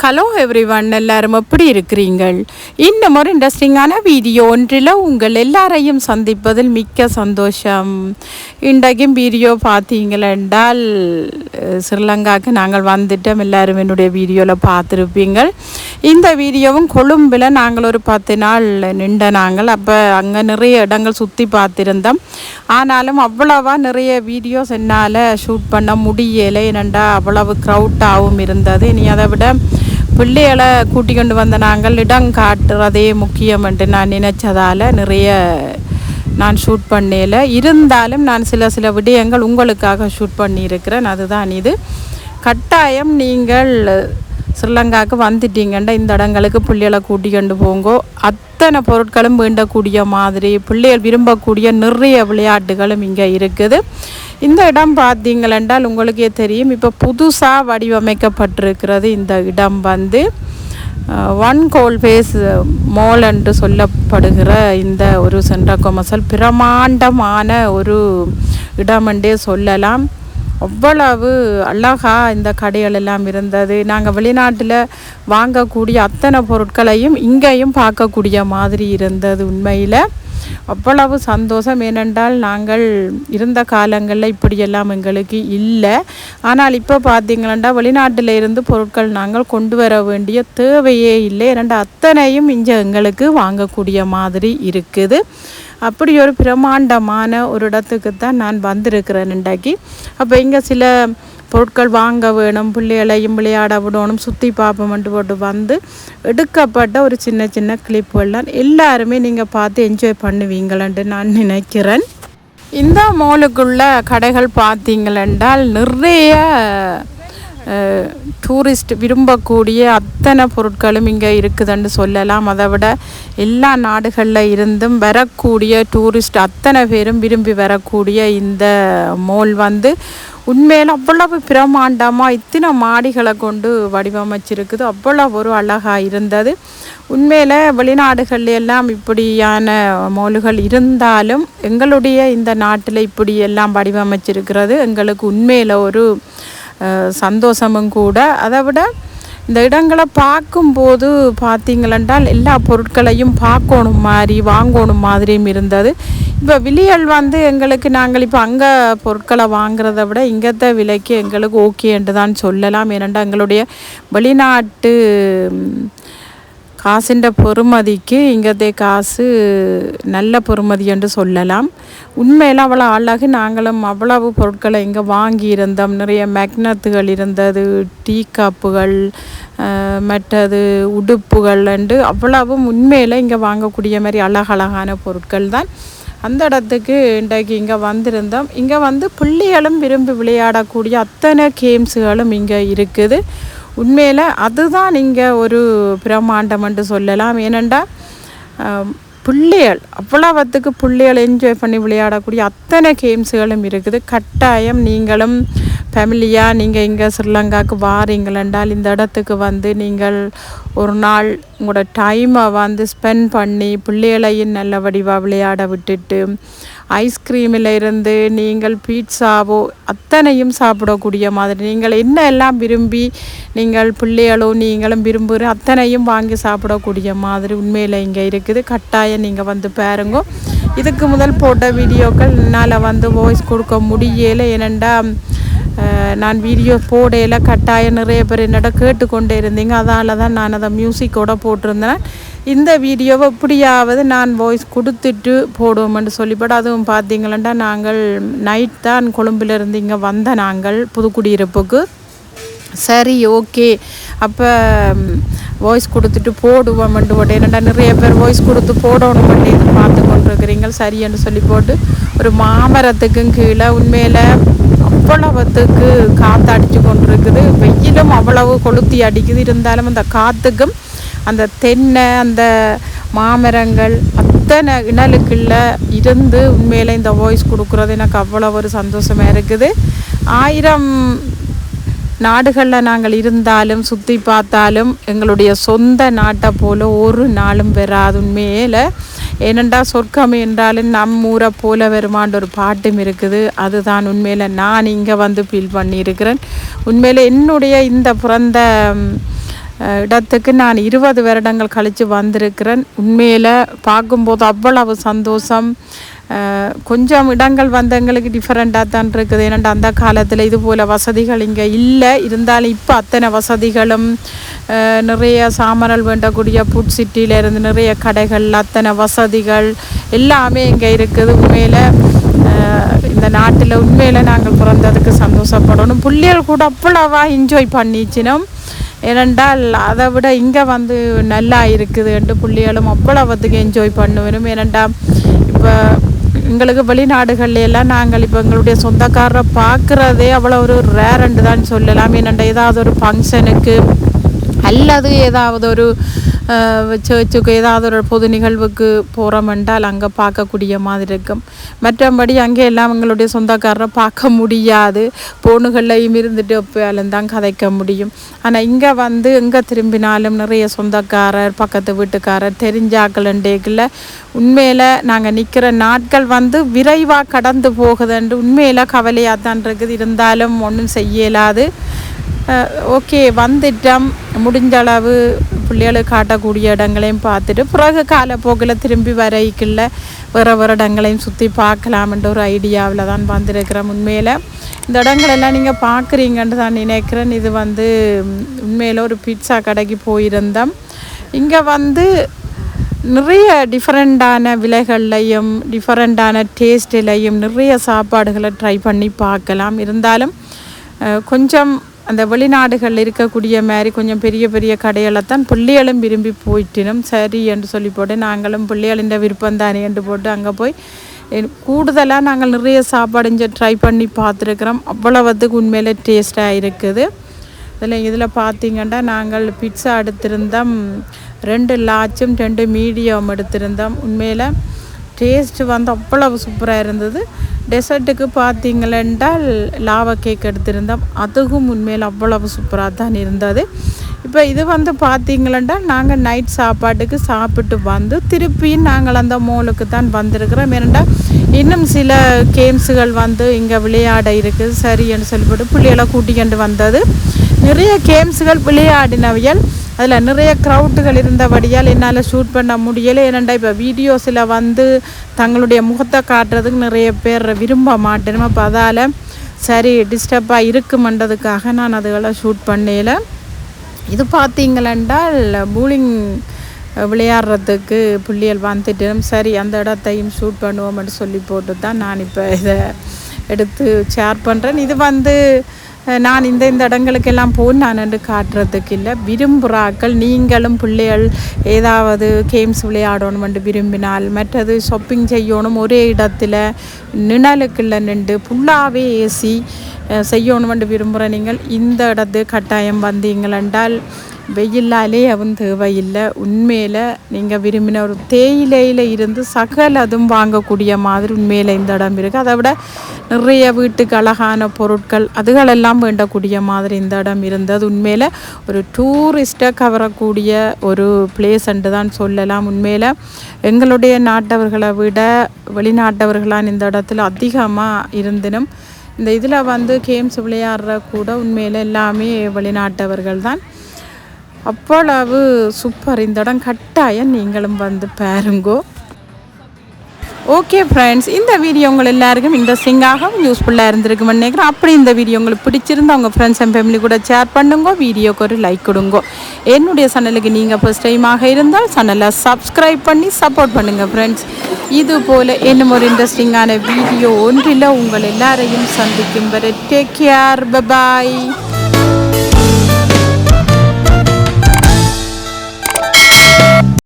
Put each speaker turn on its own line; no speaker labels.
Hello everyone, எல்லாரும் எப்படி இருக்கிறீங்கள்? இன்னும் ஒரு இன்ட்ரெஸ்டிங்கான வீடியோ ஒன்றில் உங்கள் எல்லாரையும் சந்திப்பதில் மிக்க சந்தோஷம். இன்றைக்கும் வீடியோ பார்த்தீங்களென்றால் ஸ்ரீலங்காவுக்கு நாங்கள் வந்துட்டோம். எல்லாரும் என்னுடைய வீடியோவில் பார்த்துருப்பீங்கள். இந்த வீடியோவும் கொழும்பில் நாங்கள் ஒரு 10 நாள் நின்ற நாங்கள். அப்போ அங்கே நிறைய இடங்கள் சுற்றி பார்த்துருந்தோம். ஆனாலும் அவ்வளவா நிறைய வீடியோஸ் என்னால் ஷூட் பண்ண முடியலை. ஏனெண்டா அவ்வளவு க்ரௌட்டாகவும் இருந்தது. இனி அதை விட பிள்ளைகளை கூட்டி கொண்டு வந்த நாங்கள் இடம் காட்டுறதே முக்கியம் என்று நான் நினைச்சதால் நிறைய நான் ஷூட் பண்ணல. இருந்தாலும் நான் சில விடயங்கள் உங்களுக்காக ஷூட் பண்ணியிருக்கிறேன். அதுதான் இது. கட்டாயம் நீங்கள் ஸ்ரீலங்காவுக்கு வந்துட்டீங்கன்னா இந்த இடங்களுக்கு பிள்ளைகளை கூட்டி கொண்டு போங்கோ. அத்தனை பொருட்களும் வேண்டக்கூடிய மாதிரி பிள்ளைகள் விரும்பக்கூடிய நிறைய விளையாட்டுகளும் இங்கே இருக்குது. இந்த இடம் பார்த்தீங்களென்றால் உங்களுக்கே தெரியும், இப்போ புதுசாக வடிவமைக்கப்பட்டிருக்கிறது. இந்த இடம் வந்து ஒன் கோல்பேஸ் மால் என்று சொல்லப்படுகிற இந்த ஒரு சென்ட்ரல் கொமர்ஷியல் பிரமாண்டமான ஒரு இடம் என்றே சொல்லலாம். அவ்வளவு அழகாக இந்த கடைகள் எல்லாம் இருந்தது. நாங்கள் வெளிநாட்டில் வாங்கக்கூடிய அத்தனை பொருட்களையும் இங்கேயும் பார்க்கக்கூடிய மாதிரி இருந்தது. உண்மையில் அவ்வளவு சந்தோஷம். ஏனென்றால் நாங்கள் இருந்த காலங்களில் இப்படியெல்லாம் எங்களுக்கு இல்லை. ஆனால் இப்போ பார்த்தீங்களா வெளிநாட்டில் இருந்து பொருட்கள் நாங்கள் கொண்டு வர வேண்டிய தேவையே இல்லை. ஏனென்றால் அத்தனையும் இங்கே எங்களுக்கு வாங்கக்கூடிய மாதிரி இருக்குது. அப்படி ஒரு பிரமாண்டமான ஒரு இடத்துக்கு தான் நான் வந்திருக்கிறேன் இன்றைக்கு. அப்போ இங்கே சில பொருட்கள் வாங்க வேணும், பிள்ளைகளையும் விளையாட விடணும், சுற்றி பார்ப்போம்ட்டு போட்டு வந்து எடுக்கப்பட்ட ஒரு சின்ன கிளிப்புகள்லாம் எல்லாருமே நீங்கள் பார்த்து என்ஜாய் பண்ணுவீங்களன்ட்டு நான் நினைக்கிறேன். இந்த மாலுக்குள்ள கடைகள் பார்த்தீங்களென்றால் நிறைய டூரிஸ்ட் விரும்பக்கூடிய அத்தனை பொருட்களும் இங்கே இருக்குதுன்னு சொல்லலாம். அதை விட எல்லா நாடுகளில் இருந்தும் வரக்கூடிய டூரிஸ்ட் அத்தனை பேரும் விரும்பி வரக்கூடிய இந்த மால் வந்து உண்மையில் அவ்வளவு பிரமாண்டமாக இத்தனை மாடிகளை கொண்டு வடிவமைச்சிருக்குது. அவ்வளவு ஒரு அழகாக இருந்தது. உண்மையில் வெளிநாடுகள் எல்லாம் இப்படியான மால்கள் இருந்தாலும் எங்களுடைய இந்த நாட்டில் இப்படி எல்லாம் வடிவமைச்சிருக்கிறது எங்களுக்கு உண்மையில் ஒரு சந்தோஷமும் கூட. அதை விட இந்த இடங்களை பார்க்கும்போது பார்த்தீங்களென்றால் எல்லா பொருட்களையும் பார்க்கணும் மாதிரி வாங்கணும் மாதிரியும் இருந்தது. இப்போ விலைகள் வந்து எங்களுக்கு நாங்கள் இப்போ அங்கே பொருட்களை வாங்குறத விட இங்கத்த விலைக்கு எங்களுக்கு ஓகே என்று தான் சொல்லலாம். ஏனென்றால் எங்களுடைய வெளிநாட்டு காசுன்ற பொறுமதிக்கு இங்கத்தே காசு நல்ல பொறுமதி என்று சொல்லலாம். உண்மையில் அவ்வளோ அழகு. நாங்களும் அவ்வளவு பொருட்களை இங்கே வாங்கியிருந்தோம். நிறைய மேக்னத்துகள் இருந்தது, டீ கப்புகள், மற்றது உடுப்புகள் என்று அவ்வளவும் உண்மையில் இங்கே வாங்கக்கூடிய மாதிரி அழகழகான பொருட்கள் தான். அந்த இடத்துக்கு இன்றைக்கு இங்கே வந்திருந்தோம். இங்கே வந்து பிள்ளைகளும் விரும்பி விளையாடக்கூடிய அத்தனை கேம்ஸுகளும் இங்கே இருக்குது. உண்மையில் அதுதான் இங்கே ஒரு பிரமாண்டம் என்று சொல்லலாம். ஏனெண்டா பிள்ளைகள் அவ்வளவுத்துக்கு பிள்ளைகள் என்ஜாய் பண்ணி விளையாடக்கூடிய அத்தனை கேம்ஸுகளும் இருக்குது. கட்டாயம் நீங்களும் ஃபேமிலியாக நீங்கள் இங்கே ஸ்ரீலங்காவுக்கு வாரீங்களென்றால் இந்த இடத்துக்கு வந்து நீங்கள் ஒரு நாள் உங்களோட டைமை வந்து ஸ்பெண்ட் பண்ணி பிள்ளைகளையும் நல்ல வடிவாக விளையாட விட்டுட்டு ஐஸ்கிரீமில் இருந்து நீங்கள் பீட்சாவோ அத்தனையும் சாப்பிடக்கூடிய மாதிரி நீங்கள் என்ன எல்லாம் விரும்பி நீங்கள் பிள்ளைகளோ நீங்களும் விரும்புகிற அத்தனையும் வாங்கி சாப்பிடக்கூடிய மாதிரி உண்மையில் இங்கே இருக்குது. கட்டாயம் நீங்கள் வந்து பாருங்க. இதுக்கு முதல் போட்ட வீடியோக்கள் என்னால் வந்து வாய்ஸ் கொடுக்க முடியலை. ஏனெண்டா நான் வீடியோ போடையில் கட்டாயம் நிறைய பேர் என்னோட கேட்டுக்கொண்டே இருந்தீங்க. அதால் தான் நான் அதை மியூசிக்கோடு போட்டிருந்தேன். இந்த வீடியோவை எப்படியாவது நான் வாய்ஸ் கொடுத்துட்டு போடுவோம்னு சொல்லிப்போட்டு அதுவும் பார்த்தீங்களா நாங்கள் நைட் தான் கொழும்பிலிருந்து இங்கே வந்த நாங்கள் புதுக்குடியிருப்புக்கு. சரி, ஓகே, அப்போ வாய்ஸ் கொடுத்துட்டு போடுவோம்ட்டு போட்டு என்னடா நிறைய பேர் வாய்ஸ் கொடுத்து போடணும் பண்ணி பார்த்து கொண்டிருக்கிறீங்க. சரின்னு சொல்லி போட்டு ஒரு மாமரத்துக்கும் கீழே உண்மையில் அவ்வளவுத்துக்கு காற்று அடித்து கொண்டிருக்குது. வெயிலும் அவ்வளவு கொளுத்தி அடிக்குது. இருந்தாலும் அந்த காற்றுக்கும் அந்த தென்னை அந்த மாமரங்கள் அத்தனை இணலுக்குள்ள இருந்து உண்மையில் இந்த வாய்ஸ் கொடுக்குறது எனக்கு அவ்வளோ ஒரு சந்தோஷமாக இருக்குது. 1000 நாடுகளில் நாங்கள் இருந்தாலும் சுற்றி பார்த்தாலும் எங்களுடைய சொந்த நாட்டை போல் ஒரு நாளும் வராது உண்மையில். ஏனெண்டா சொர்க்கம் என்றாலும் நம் ஊரை போல வருமான்ற ஒரு பாட்டும் இருக்குது. அதுதான் உண்மையில் நான் இங்கே வந்து ஃபீல் பண்ணியிருக்கிறேன். உண்மையில் என்னுடைய இந்த பிறந்த இடத்துக்கு நான் 20 வருடங்கள் கழித்து வந்திருக்கிறேன். உண்மையில் பார்க்கும்போது அவ்வளவு சந்தோஷம். கொஞ்சம் இடங்கள் வந்து எங்களுக்கு டிஃப்ரெண்ட்டாக தான் இருக்குது. ஏன்னா அந்த காலத்தில் இது போல் வசதிகள் இங்கே இல்லை. இருந்தாலும் இப்போ அத்தனை வசதிகளும் நிறைய சாமரல் வேண்டக்கூடிய புட் சிட்டியிலேருந்து நிறைய கடைகள், அத்தனை வசதிகள் எல்லாமே இங்கே இருக்குது. உண்மையில் இந்த நாட்டில் உண்மையில் நாங்கள் பிறந்ததுக்கு சந்தோஷப்படணும். பிள்ளைகள் கூட அவ்வளவா என்ஜாய் பண்ணிச்சினோம். ஏனென்றால் அதை விட இங்கே வந்து நல்லா இருக்குது என்று பிள்ளைகளும் அவ்வளவுக்கு என்ஜாய் பண்ணுவேணும். ஏனென்றால் இப்போ எங்களுக்கு வெளிநாடுகள்ல எல்லாம் நாங்கள் இப்போ எங்களுடைய சொந்தக்காரரை பார்க்குறதே அவ்வளோ ஒரு ரேரண்டு தான் சொல்லலாம். ஏனென்றால் ஏதாவது ஒரு ஃபங்க்ஷனுக்கு அல்லது ஏதாவது ஒரு சர்ச்சுக்கு ஏதாவது ஒரு பொது நிகழ்வுக்கு போகிறோமென்றால் அங்கே பார்க்கக்கூடிய மாதிரி இருக்கும். மற்றபடி அங்கே எல்லாம் எங்களுடைய சொந்தக்காரரை பார்க்க முடியாது. பொண்ணுகள்லையும் இருந்துட்டு எப்போயாலும் தான் கதைக்க முடியும். ஆனால் இங்கே வந்து எங்கே திரும்பினாலும் நிறைய சொந்தக்காரர், பக்கத்து வீட்டுக்காரர், தெரிஞ்சாக்கள்ண்டேக்கில் உண்மையில் நாங்கள் நிற்கிற நாட்கள் வந்து விரைவாக கடந்து போகுதுன்று உண்மையில் கவலையாக தான் இருக்குது. இருந்தாலும் ஒன்றும் செய்யலாது. ஓகே, வந்துட்டோம். முடிஞ்ச அளவு பிள்ளைகளுக்கு காட்டக்கூடிய இடங்களையும் பார்த்துட்டு பிறகு காலப்போக்கில் திரும்பி வரைக்குள்ள வேறு இடங்களையும் சுற்றி பார்க்கலாம்ன்ற ஒரு ஐடியாவில் தான் வந்திருக்கிறேன். உண்மையில் இந்த இடங்களெல்லாம் நீங்கள் பார்க்குறீங்கன்னு தான் நினைக்கிறேன். இது வந்து உண்மையில் ஒரு பீட்சா கடைக்கு போயிருந்தோம். இங்கே வந்து நிறைய டிஃப்ரெண்ட்டான விலைகள்லையும் டிஃப்ரெண்ட்டான டேஸ்ட்லையும் நிறைய சாப்பாடுகளை ட்ரை பண்ணி பார்க்கலாம். இருந்தாலும் கொஞ்சம் அந்த வெளிநாடுகளில் இருக்கக்கூடிய மாதிரி கொஞ்சம் பெரிய பெரிய கடைகளைத்தான் பிள்ளைகளும் விரும்பி போயிட்டினும். சரி என்று சொல்லி போட்டு நாங்களும் பிள்ளைகளின் விருப்பம் தானே என்று போட்டு அங்கே போய் கூடுதலாக நாங்கள் நிறைய சாப்பாடு இங்கே ட்ரை பண்ணி பார்த்துருக்குறோம். அவ்வளவுக்கு உண்மையிலே டேஸ்ட்டாக இருக்குது. இதில் பார்த்திங்கன்னா நாங்கள் பிட்ஸா எடுத்திருந்தோம், 2 லார்ஜும் 2 மீடியம் எடுத்திருந்தோம். உண்மையில் டேஸ்ட்டு வந்து அவ்வளவு சூப்பராக இருந்தது. டெசர்ட்டுக்கு பார்த்திங்களென்றால் லாவா கேக் எடுத்திருந்தோம். அதுவும் உண்மையில் அவ்வளவு சூப்பராக தான் இருந்தது. இப்போ இது வந்து பார்த்திங்களென்றால் நாங்கள் நைட் சாப்பாட்டுக்கு சாப்பிட்டு வந்து திருப்பியும் நாங்கள் அந்த மாலுக்கு தான் வந்திருக்கிறோம். ஏனென்றால் இன்னும் சில கேம்ஸுகள் வந்து இங்கே விளையாட இருக்குது. சரின்னு சொல்லிவிட்டு பிள்ளைகளை கூட்டிக்கொண்டு வந்தது. நிறைய கேம்ஸுகள் விளையாடினவையல் அதில் நிறைய க்ரௌட்டுகள் இருந்தபடியால் என்னால் ஷூட் பண்ண முடியலை. ஏனெண்டா இப்போ வீடியோஸில் வந்து தங்களுடைய முகத்தை காட்டுறதுக்கு நிறைய பேர் விரும்ப மாட்டேன். அப்போ அதால் சரி டிஸ்டர்பாக இருக்குமென்றதுக்காக நான் அதுகளை ஷூட் பண்ணல. இது பார்த்திங்களென்றால் பூலிங் விளையாடுறதுக்கு பிள்ளைகள் வந்துட்டு சரி அந்த இடத்தையும் ஷூட் பண்ணுவோம்னு சொல்லி போட்டு தான் நான் இப்போ இதை எடுத்து ஷேர் பண்ணுறேன். இது வந்து நான் இந்த இடங்களுக்கெல்லாம் போய் நான் என்று காட்டுறதுக்கு இல்லை. விரும்புகிறாக்கள் நீங்களும் பிள்ளைகள் ஏதாவது கேம்ஸ் விளையாடணுமென்று விரும்பினால், மற்றது ஷாப்பிங் செய்யணும், ஒரே இடத்துல நிழலுக்குள்ள நின்று ஃபுல்லாகவே ஏசி செய்யணுமென்று விரும்புகிற நீங்கள் இந்த இடத்து கட்டாயம் வந்தீங்களென்றால் வெயிலாலே அவன் தேவையில்லை. உண்மையில் நீங்கள் விரும்பின ஒரு தேயிலையில் இருந்து சகல அதுவும் வாங்கக்கூடிய மாதிரி உண்மையில் இந்த இடம் இருக்குது. அதை விட நிறைய வீட்டுக்கு அழகான பொருட்கள் அதுகளெல்லாம் வேண்டக்கூடிய மாதிரி இந்த இடம் இருந்தது. உண்மையில் ஒரு டூரிஸ்ட்டை கவரக்கூடிய ஒரு பிளேஸ்ன்ட்டு தான் சொல்லலாம். உண்மையில் எங்களுடைய நாட்டவர்களை விட வெளிநாட்டவர்களான் இந்த இடத்துல அதிகமாக இருந்தினும் இந்த இதில் வந்து கேம்ஸ் விளையாடுற கூட உண்மையில் எல்லாமே வெளிநாட்டவர்கள் தான். அவ்வளவு சூப்பர். இந்த இடம் கட்டாயம் நீங்களும் வந்து பாருங்கோ. ஓகே ஃப்ரெண்ட்ஸ், இந்த வீடியோ உங்கள் எல்லாருக்கும் இன்ட்ரெஸ்டிங்காக யூஸ்ஃபுல்லாக இருந்திருக்குன்னு நினைக்கிறேன். அப்படி இந்த வீடியோ உங்களுக்கு பிடிச்சிருந்தா உங்கள் ஃப்ரெண்ட்ஸ் அண்ட் ஃபேமிலி கூட ஷேர் பண்ணுங்க, வீடியோக்கு ஒரு லைக் கொடுங்க. என்னுடைய சேனலுக்கு நீங்கள் ஃபர்ஸ்ட் டைமாக இருந்தால் சேனலை சப்ஸ்கிரைப் பண்ணி சப்போர்ட் பண்ணுங்கள் ஃப்ரெண்ட்ஸ். இது போல் இன்னும் ஒரு இன்ட்ரெஸ்டிங்கான வீடியோ ஒன்றில் உங்கள் எல்லாரையும் சந்திக்கும் வரை டேக் கேர், பை பாய்.